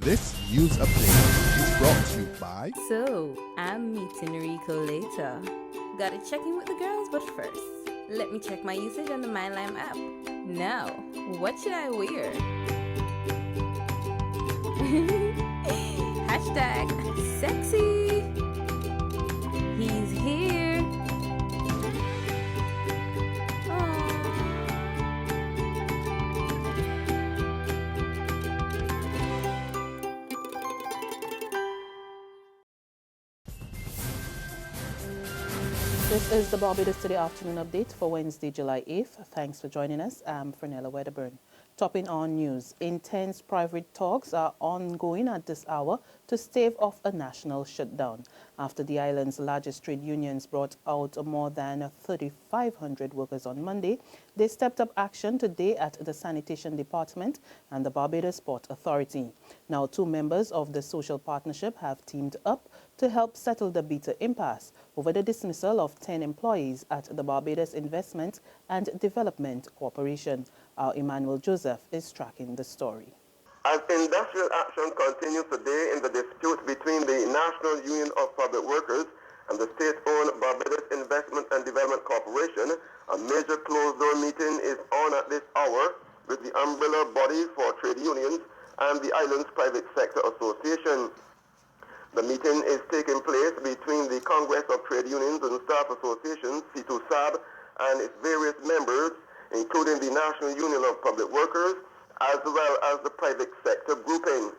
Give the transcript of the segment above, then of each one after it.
This news update is brought to you by... So, I'm meeting Rico later. Gotta check in with the girls, but first, let me check my usage on the MyLime app. Now, what should I wear? Hashtag sexy. He's here. This is the Barbados Today afternoon update for Wednesday, July 8th. Thanks for joining us. I'm Fernella Wedderburn. Topping on news, intense private talks are ongoing at this hour to stave off a national shutdown. After the island's largest trade unions brought out more than 3,500 workers on Monday, they stepped up action today at the Sanitation Department and the Barbados Port Authority. Now, two members of the social partnership have teamed up to help settle the bitter impasse over the dismissal of 10 employees at the Barbados Investment and Development Corporation. Our Emmanuel Joseph is tracking the story. As industrial action continues today in the dispute between the National Union of Public Workers and the state-owned Barbados Investment and Development Corporation, a major closed-door meeting is on at this hour with the umbrella body for trade unions and the island's private sector association. The meeting is taking place between the Congress of Trade Unions and Staff Associations, C2SAB, and its various members, including the National Union of Public Workers, as well as the private sector grouping.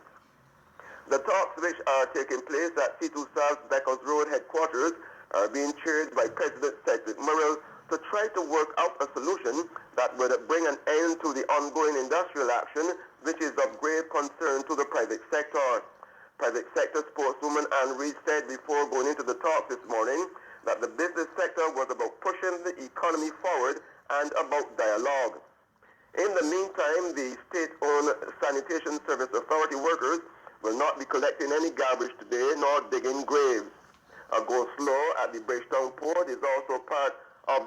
The talks, which are taking place at C2SAB's Beckles Road headquarters, are being chaired by President Cedric Murray to try to work out a solution that would bring an end to the ongoing industrial action, which is of grave concern to the private sector. Private sector spokeswoman Anne Reid said before going into the talk this morning that the business sector was about pushing the economy forward and about dialogue. In the meantime, the state-owned Sanitation Service Authority workers will not be collecting any garbage today nor digging graves. A go-slow at the Bridgetown port is also part of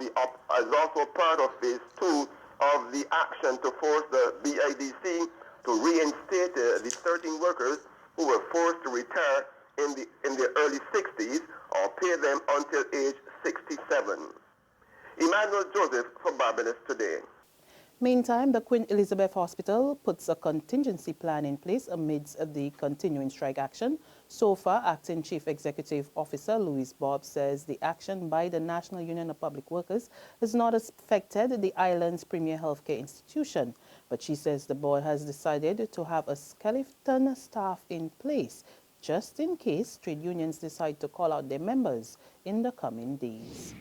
phase 2 of the action to force the BIDC to reinstate the 13 workers who were forced to retire in their early 60s or pay them until age 67. Emmanuel Joseph for Barbados Today. Meantime, the Queen Elizabeth Hospital puts a contingency plan in place amidst the continuing strike action. So far, Acting Chief Executive Officer Louise Bob says the action by the National Union of Public Workers has not affected the island's premier healthcare institution. But she says the board has decided to have a skeleton staff in place just in case trade unions decide to call out their members in the coming days.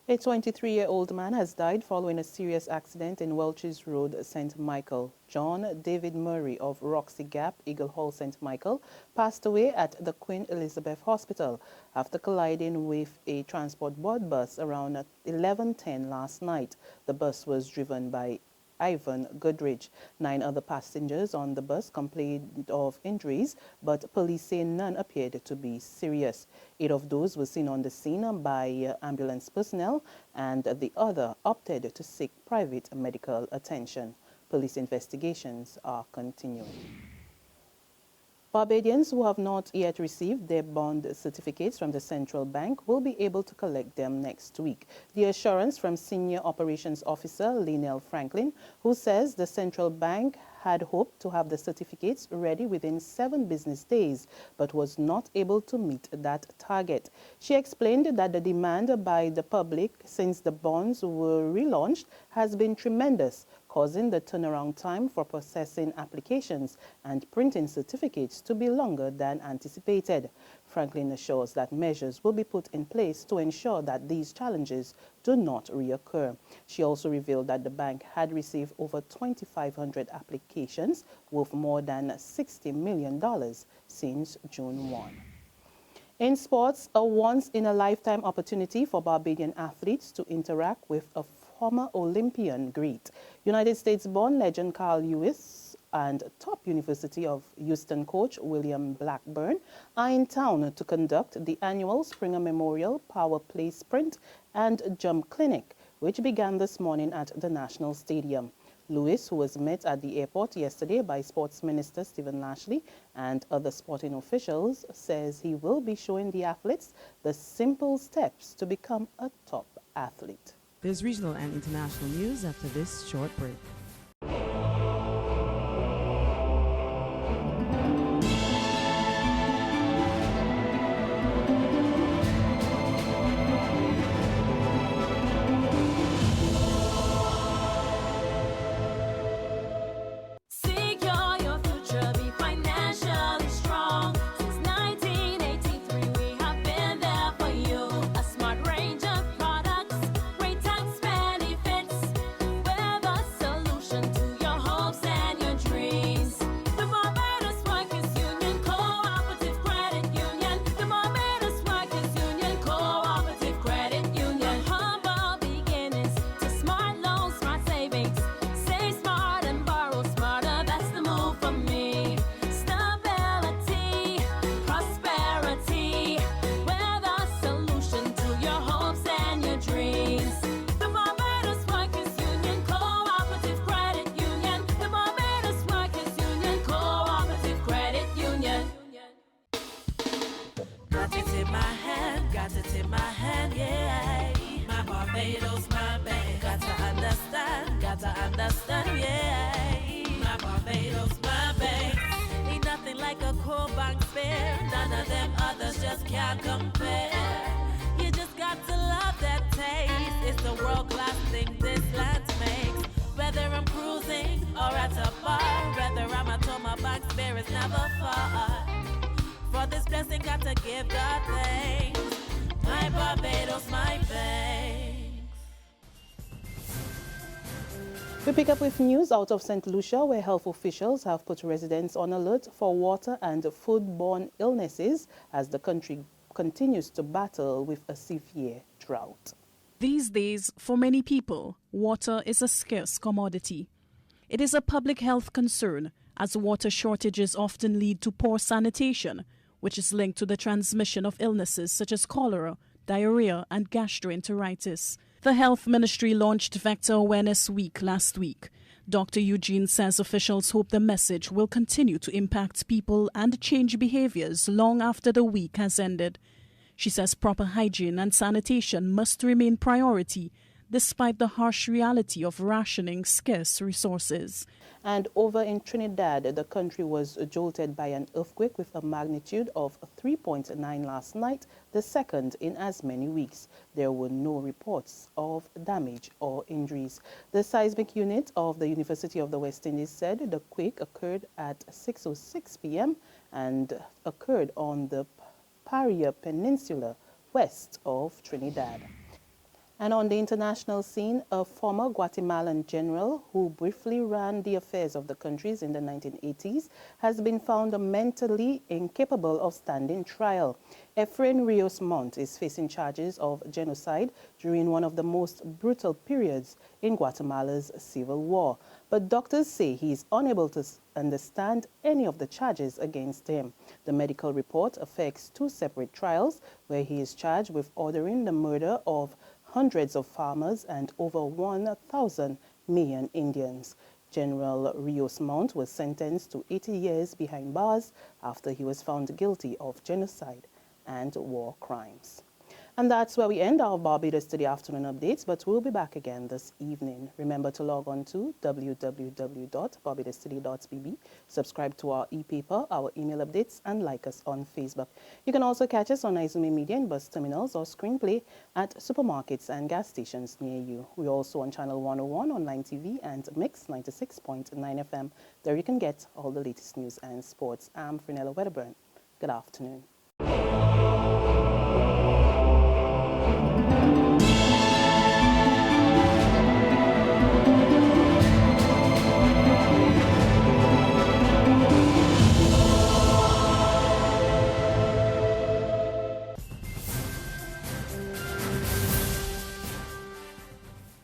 A 23-year-old man has died following a serious accident in Welch's Road, St. Michael. John David Murray of Roxy Gap, Eagle Hall, St. Michael, passed away at the Queen Elizabeth Hospital after colliding with a TransportBoard bus around 11:10 last night. The bus was driven by Ivan Goodrich. 9 other passengers on the bus complained of injuries, but police say none appeared to be serious. 8 of those were seen on the scene by ambulance personnel, and the other opted to seek private medical attention. Police investigations are continuing. Barbadians who have not yet received their bond certificates from the central bank will be able to collect them next week. The assurance from Senior Operations Officer Lionel Franklin, who says the central bank had hoped to have the certificates ready within 7 business days, but was not able to meet that target. She explained that the demand by the public since the bonds were relaunched has been tremendous, causing the turnaround time for processing applications and printing certificates to be longer than anticipated. Franklin assures that measures will be put in place to ensure that these challenges do not reoccur. She also revealed that the bank had received over 2,500 applications worth more than $60 million since June 1. In sports, a once-in-a-lifetime opportunity for Barbadian athletes to interact with a former Olympian great. United States-born legend Carl Lewis and top University of Houston coach William Blackburn are in town to conduct the annual Springer Memorial Power Play Sprint and Jump Clinic, which began this morning at the National Stadium. Lewis, who was met at the airport yesterday by Sports Minister Stephen Lashley and other sporting officials, says he will be showing the athletes the simple steps to become a top athlete. There's regional and international news after this short break. Barbados, my babe. Got to understand, yeah. My Barbados, my babe. Ain't nothing like a cool bank spare. None of them others just can't compare. You just got to love that taste. It's the world-class thing this land makes. Whether I'm cruising or at a bar, whether I'm at home, my bank spare is never far. For this blessing, got to give God thanks. My Barbados, my babe. We pick up with news out of St. Lucia, where health officials have put residents on alert for water and foodborne illnesses as the country continues to battle with a severe drought. These days, for many people, water is a scarce commodity. It is a public health concern, as water shortages often lead to poor sanitation, which is linked to the transmission of illnesses such as cholera, diarrhea, and gastroenteritis. The Health Ministry launched Vector Awareness Week last week. Dr. Eugene says officials hope the message will continue to impact people and change behaviors long after the week has ended. She says proper hygiene and sanitation must remain priority, despite the harsh reality of rationing scarce resources. And over in Trinidad, the country was jolted by an earthquake with a magnitude of 3.9 last night, the second in as many weeks. There were no reports of damage or injuries. The seismic unit of the University of the West Indies said the quake occurred at 6:06 p.m. and occurred on the Paria Peninsula, west of Trinidad. And on the international scene, a former Guatemalan general who briefly ran the affairs of the countries in the 1980s has been found mentally incapable of standing trial. Efrain Rios Montt is facing charges of genocide during one of the most brutal periods in Guatemala's civil war. But doctors say he is unable to understand any of the charges against him. The medical report affects two separate trials where he is charged with ordering the murder of hundreds of farmers and over 1,000 million Indians. General Rios Montt was sentenced to 80 years behind bars after he was found guilty of genocide and war crimes. And that's where we end our Barbados Today afternoon updates, but we'll be back again this evening. Remember to log on to www.barbadostoday.bb, subscribe to our e-paper, our email updates, and like us on Facebook. You can also catch us on Izumi Media in bus terminals or screenplay at supermarkets and gas stations near you. We're also on Channel 101 online TV and Mix 96.9 FM. There you can get all the latest news and sports. I'm Frenella Wedderburn. Good afternoon.